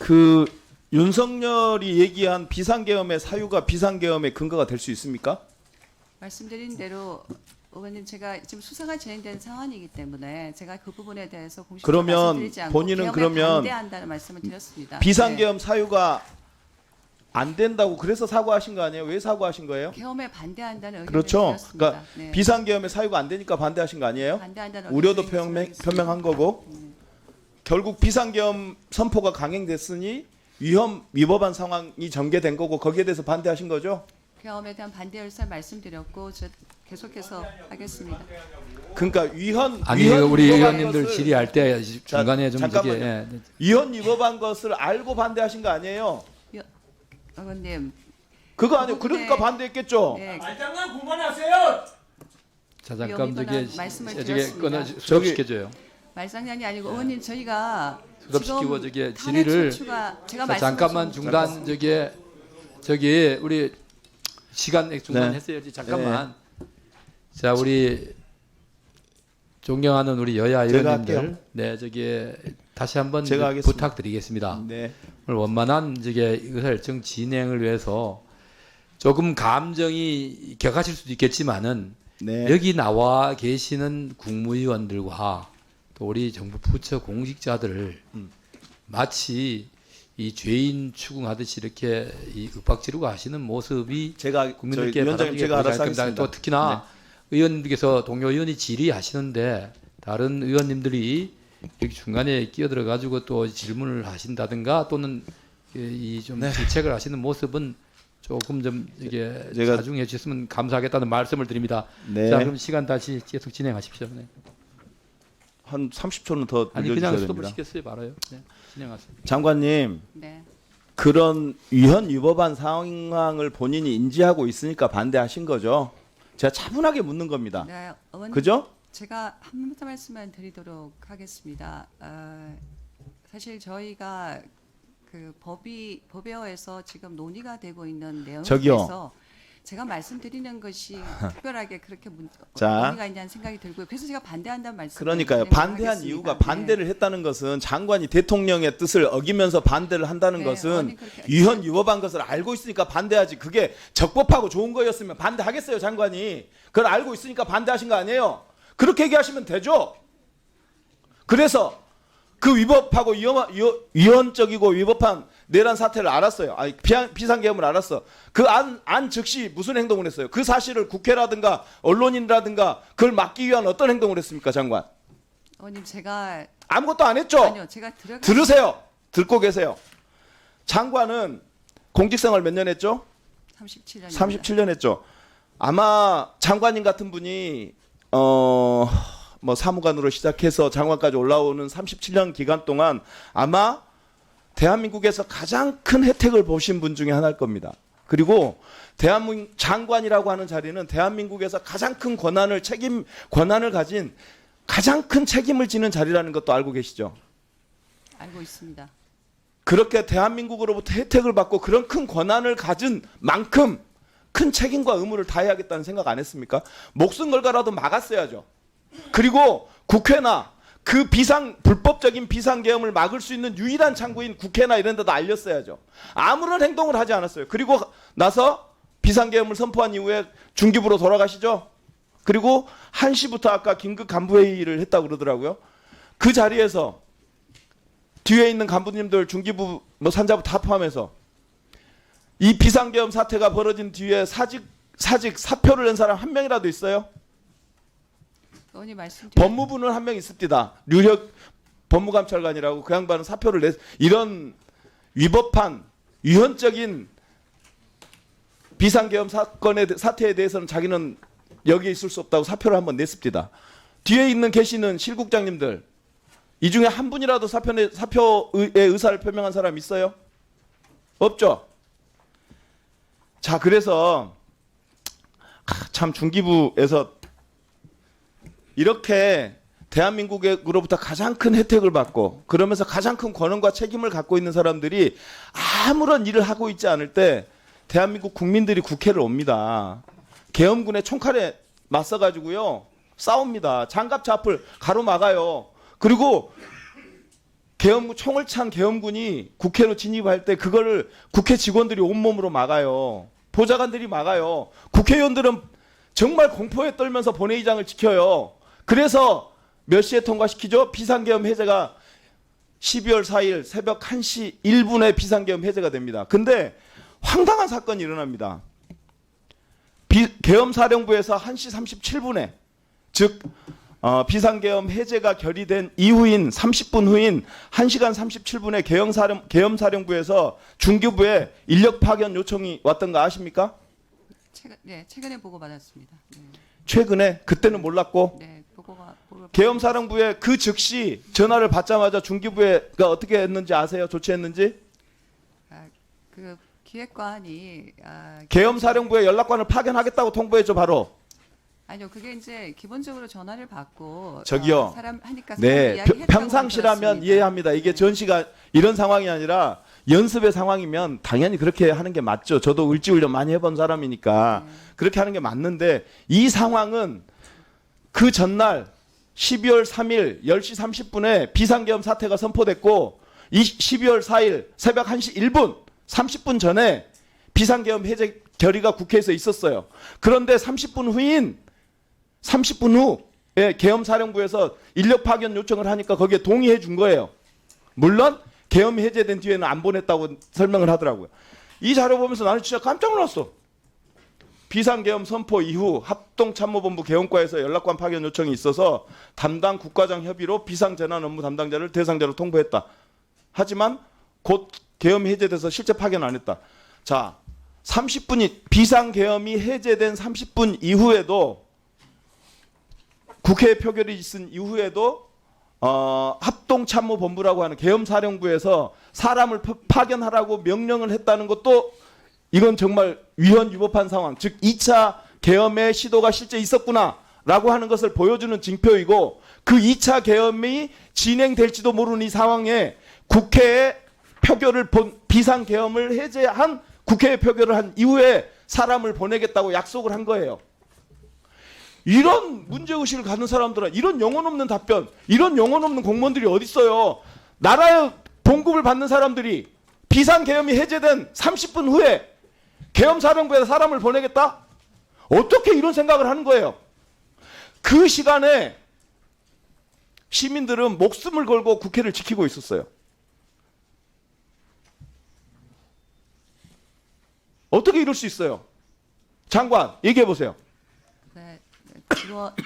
그 윤석열이 얘기한 비상계엄의 사유가 비상계엄의 근거가 될 수 있습니까? 말씀드린 대로 의원님 제가 지금 수사가 진행되는 상황이기 때문에 제가 그 부분에 대해서 공식적으로 그러면 말씀드리지 않고 본인은 계엄에 그러면 반대한다는 말씀을 드렸습니다. 비상계엄 사유가 안 된다고 그래서 사과하신 거 아니에요? 왜 사과하신 거예요? 계엄에 반대한다는 의견을 그렇죠. 드렸습니다. 그러니까 네. 비상계엄의 사유가 안 되니까 반대하신 거 아니에요? 반대한다는 우려도 의견을 표명한 거고 결국 비상계엄 선포가 강행됐으니 위법한 상황이 전개된 거고 거기에 대해서 반대하신 거죠? 계엄에 대한 반대 의사를 말씀드렸고 저 계속해서 하겠습니다. 그러니까 아니 위헌 우리 위법한 의원님들 것을- 질의할 때 중간에 좀 잠깐만요. 저기 위헌 위법한 것을 알고 반대하신 거 아니에요? 의원님, 그거 아니고 그 부분에- 그러니까 반대했겠죠. 네, 말장난 그만하세요. 자 잠깐 위험이거나 저기 말씀을 저기 드렸습니다. 끊어 수업시켜줘요. 말장난이 아니고 의원님 저희가 수업시키고 지금 저기 탄핵 질의를 소추가 제가 자, 잠깐만 중단 저기 우리 시간 중단 네. 했어야지 잠깐만. 자 우리 존경하는 우리 여야 제가 의원님들, 할게요. 네 저기 다시 한번 제가 하겠습니다. 부탁드리겠습니다. 네. 오늘 원만한 저기 의사일정 진행을 위해서 조금 감정이 격하실 수도 있겠지만은 네. 여기 나와 계시는 국무위원들과 또 우리 정부 부처 공직자들을 마치 이 죄인 추궁하듯이 이렇게 이 윽박지르고 하시는 모습이 제가 국민들께 저희 위원장님 제가 알아서 보여야 됩니다. 하겠습니다. 또 특히나 의원님께서 동료 의원이 질의하시는데 다른 의원님들이 여기 중간에 끼어들어 가지고 또 질문을 하신다든가 또는 이 좀 질책을 하시는 모습은 조금 좀 이게 제가- 자중해 주셨으면 감사하겠다는 말씀을 드립니다. 네. 자 그럼 시간 다시 계속 진행하십시오. 네. 한 30초는 더 아니 늘려주셔야 그냥 스톱을 됩니다. 시켰어요, 말아요. 네. 진행하세요. 장관님, 네. 그런 위헌 위법한 상황을 본인이 인지하고 있으니까 반대하신 거죠. 제가 차분하게 묻는 겁니다. 네, 의원님 그죠? 제가 한 말씀만 드리도록 하겠습니다. 사실 저희가 그 법에서 지금 논의가 되고 있는 내용에 저기요. 대해서 제가 말씀드리는 것이 특별하게 그렇게 자. 논의가 있냐는 생각이 들고요. 그래서 제가 반대한다는 말씀. 그러니까요. 반대한 이유가 반대를 했다는 것은 장관이 대통령의 뜻을 어기면서 반대를 한다는 네, 것은 의원님 그렇게- 위헌 위법한 것을 알고 있으니까 반대하지. 그게 적법하고 좋은 거였으면 반대하겠어요, 장관이. 그걸 알고 있으니까 반대하신 거 아니에요? 그렇게 얘기하시면 되죠. 그래서 그 위법하고 위헌적이고 위법한 내란 사태를 알았어요. 아니, 비상계엄을 알았어. 그 안 즉시 무슨 행동을 했어요? 그 사실을 국회라든가 언론인이라든가 그걸 막기 위한 어떤 행동을 했습니까, 장관? 의원님 제가 아무것도 안 했죠? 아니요 제가 들으세요. 듣고 계세요. 장관은 공직생활 몇 년 했죠? 37년 37년 했죠. 아마 장관님 같은 분이 뭐 사무관으로 시작해서 장관까지 올라오는 37년 기간 동안 아마 대한민국에서 가장 큰 혜택을 보신 분 중에 하나일 겁니다. 그리고 대한민국 장관이라고 하는 자리는 대한민국에서 가장 큰 권한을 가진 가장 큰 책임을 지는 자리라는 것도 알고 계시죠? 알고 있습니다. 그렇게 대한민국으로부터 혜택을 받고 그런 큰 권한을 가진 만큼 큰 책임과 의무를 다해야겠다는 생각 안 했습니까? 목숨 걸고라도 막았어야죠. 그리고 국회나 그 불법적인 비상계엄을 막을 수 있는 유일한 창구인 국회나 이런 데도 알렸어야죠. 아무런 행동을 하지 않았어요. 그리고 나서 비상계엄을 선포한 이후에 중기부로 돌아가시죠. 그리고 1시부터 아까 긴급 간부회의를 했다고 그러더라고요. 그 자리에서 뒤에 있는 간부님들 중기부 뭐 산자부 다 포함해서 이 비상계엄 사태가 벌어진 뒤에 사직 사표를 낸 사람 한 명이라도 있어요? 의원님 말씀 법무부는 한 명 있습니다. 류혁 법무감찰관이라고 그 양반은 사표를 이런 위헌적인 비상계엄 사태에 대해서는 자기는 여기에 있을 수 없다고 사표를 한번 냈습니다. 뒤에 계시는 실국장님들 이 중에 한 분이라도 사표의 의사를 표명한 사람 있어요? 없죠? 자, 그래서 참 중기부에서 이렇게 대한민국으로부터 가장 큰 혜택을 받고 그러면서 가장 큰 권한과 책임을 갖고 있는 사람들이 아무런 일을 하고 있지 않을 때 대한민국 국민들이 국회를 옵니다. 계엄군의 총칼에 맞서가지고요 싸웁니다. 장갑차 앞을 가로막아요. 그리고 계엄 총을 찬 계엄군이 국회로 진입할 때 그거를 국회 직원들이 온몸으로 막아요. 보좌관들이 막아요. 국회의원들은 정말 공포에 떨면서 본회의장을 지켜요. 그래서 몇 시에 통과시키죠? 비상계엄 해제가 12월 4일 새벽 1시 1분에 비상계엄 해제가 됩니다. 근데 황당한 사건이 일어납니다. 계엄사령부에서 1시 37분에 즉 비상계엄 해제가 결의된 이후인 30분 후인 1시간 37분에 계엄사령부에서 중기부에 인력 파견 요청이 왔던 거 아십니까? 최근에 보고 받았습니다. 네, 최근에 그때는 몰랐고 네 보고가 계엄사령부에 그 즉시 전화를 받자마자 중기부가 어떻게 했는지 아세요? 조치했는지? 그 기획관이 계엄사령부에 연락관을 파견하겠다고 통보했죠, 바로. 아니요, 그게 이제 기본적으로 전화를 받고 저기요. 사람 하니까 네, 이야기했다고 평상시라면 들었습니다. 이해합니다. 이게 네. 전시가 이런 상황이 아니라 연습의 상황이면 당연히 그렇게 하는 게 맞죠. 저도 을지훈련 많이 해본 사람이니까 그렇게 하는 게 맞는데 이 상황은 그 전날 12월 3일 10시 30분에 비상계엄 사태가 선포됐고 12월 4일 새벽 1시 1분 30분 전에 비상계엄 해제 결의가 국회에서 있었어요. 그런데 30분 후에 계엄사령부에서 인력 파견 요청을 하니까 거기에 동의해 준 거예요. 물론 계엄이 해제된 뒤에는 안 보냈다고 설명을 하더라고요. 이 자료 보면서 나는 진짜 깜짝 놀랐어. 비상계엄 선포 이후 합동참모본부 계엄과에서 연락관 파견 요청이 있어서 담당 국과장 협의로 비상재난 업무 담당자를 대상자로 통보했다. 하지만 곧 계엄이 해제돼서 실제 파견 안 했다. 자, 30분이 비상계엄이 해제된 30분 이후에도 국회 표결이 있은 이후에도 합동참모본부라고 하는 계엄사령부에서 사람을 파견하라고 명령을 했다는 것도 이건 정말 위헌위법한 상황. 즉 2차 계엄의 시도가 실제 있었구나라고 하는 것을 보여주는 징표이고 그 2차 계엄이 진행될지도 모르는 이 상황에 국회에 표결을 비상계엄을 해제한 국회에 표결을 한 이후에 사람을 보내겠다고 약속을 한 거예요. 이런 문제의식을 갖는 사람들은 이런 영혼 없는 답변, 이런 영혼 없는 공무원들이 어디 있어요. 나라의 봉급을 받는 사람들이 비상계엄이 해제된 30분 후에 계엄사령부에 사람을 보내겠다? 어떻게 이런 생각을 하는 거예요? 그 시간에 시민들은 목숨을 걸고 국회를 지키고 있었어요. 어떻게 이럴 수 있어요? 장관, 얘기해 보세요. 네,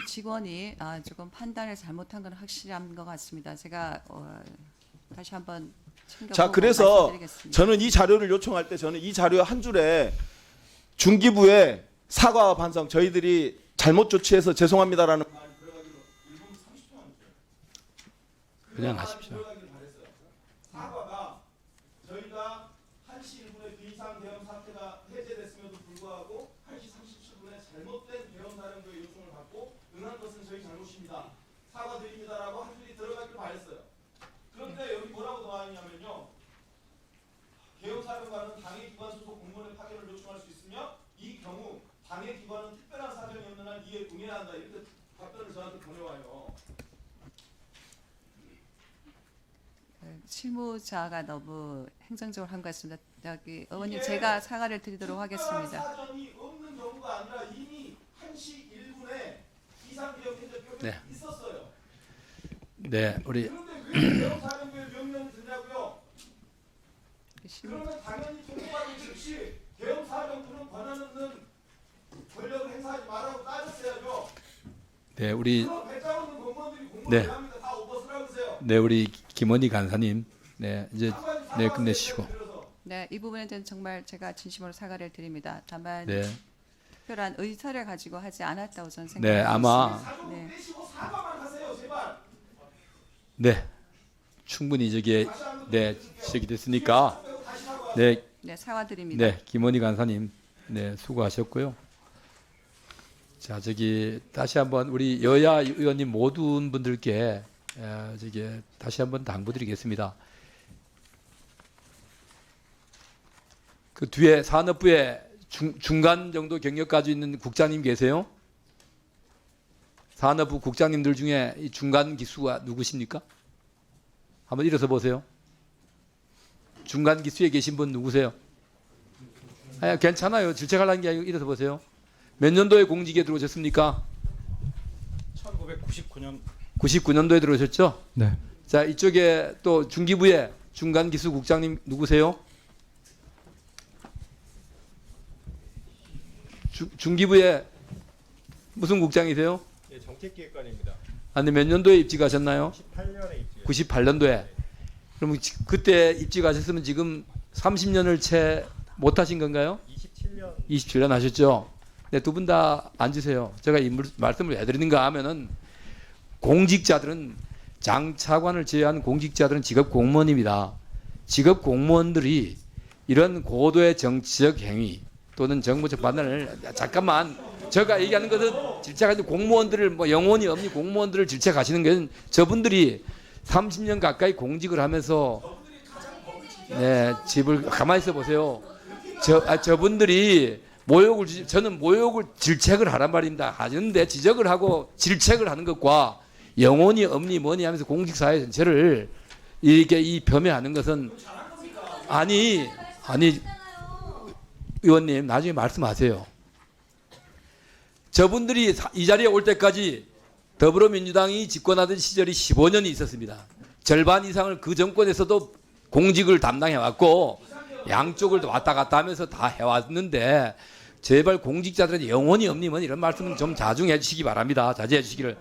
직원이 조금 판단을 잘못한 건 확실한 것 같습니다. 제가 다시 한번 챙겨보고 자, 그래서 말씀드리겠습니다. 저는 이 자료를 요청할 때 저는 이 자료 한 줄에 중기부의 사과와 반성, 저희들이 잘못 조치해서 죄송합니다라는 말이 들어가기로 1분 30초만 그냥 하십시오. 사과가 저희가 1시 1분에 비상계엄 사태가 해제됐음에도 불구하고 1시 37분에 잘못된 계엄사령부의 요청을 받고 응한 것은 저희 잘못입니다. 사과드립니다라고 한 줄이 들어가길 바랬어요. 그런데 여기 뭐라고 나와 있냐면요. 계엄사령관은 당해 기관 소속 공무원의 파견을 요청할 수 있으며 이 경우 당해 기관은 특별한 사정이 없는 한 이에 응해야 한다. 이렇게 답변을 저한테 보내와요. 실무자가 너무 행정적으로 한 것 같습니다. 여기 의원님 제가 사과를 드리도록 하겠습니다. 사정이 없는 경우가 아니라 이미 1시 1분에 비상계엄 해제 표결이 네. 있었어요. 네, 우리 그런데 왜 계엄사령부의 명령을 듣냐고요? 실무- 그러면 당연히 통보받은 즉시 계엄사령부는 권한 없는 권력을 행사하지 말라고 따졌어야죠. 네, 우리 그럼 배짱 없는 공무원들이 공무원 네. 왜 합니까? 다 오버스라고 그러세요. 네, 우리 김원희 간사님. 네, 이제 네, 끝내시고. 네, 이 부분에 대해서 정말 제가 진심으로 사과를 드립니다. 다만 네. 특별한 의사를 가지고 하지 않았다고 저는 네, 생각합니다. 아마 사정 네. 빼시고 사과만 하세요, 제발. 네. 충분히 저기 네, 지적이 됐으니까 네, 네, 사과드립니다. 네, 김원희 간사님. 네, 수고하셨고요. 자, 저기 다시 한번 우리 여야 의원님 모든 분들께 저기 다시 한번 당부드리겠습니다. 그 뒤에 산업부에 중간 정도 경력 가지고 있는 국장님 계세요? 산업부 국장님들 중에 이 중간 기수가 누구십니까? 한번 일어서 보세요. 중간 기수에 계신 분 누구세요? 아, 괜찮아요. 질책하려는 게 아니고 일어서 보세요. 몇 년도에 공직에 들어오셨습니까? 1999년 99년도에 들어오셨죠? 네. 자, 이쪽에 또 중기부에 중간 기수 국장님 누구세요? 중기부에 무슨 국장이세요? 예, 정책기획관입니다. 아, 근데 몇 년도에 입직하셨나요? 18년에 입주했습니다. 98년도에. 그럼 그때 입직하셨으면 지금 30년을 채 못하신 건가요? 27년 27년 하셨죠? 네, 두 분 다 앉으세요. 제가 이 말씀을 왜 드리는가 하면은 공직자들은 장차관을 제외한 공직자들은 직업 공무원입니다. 직업 공무원들이 이런 고도의 정치적 행위 또는 정부적 판단을 잠깐만 제가 얘기하는 것은 질책하는 공무원들을 뭐 영혼이 없는 공무원들을 질책하시는 것은 저분들이 30년 가까이 공직을 하면서 네, 집을 가만히 있어 보세요. 저분들이 저는 모욕을 질책을 하란 말입니다. 하는데 지적을 하고 질책을 하는 것과 영혼이 없니 뭐니 하면서 공직사회 전체를 이렇게 이 폄훼하는 것은 아니 의원님 나중에 말씀하세요. 저분들이 이 자리에 올 때까지 더불어민주당이 집권하던 시절이 15년이 있었습니다. 절반 이상을 그 정권에서도 공직을 담당해왔고 양쪽을 왔다 갔다 하면서 다 해왔는데 제발 공직자들은 영혼이 없니 뭐니 이런 말씀은 좀 자중해 주시기 바랍니다. 자제해 주시기를.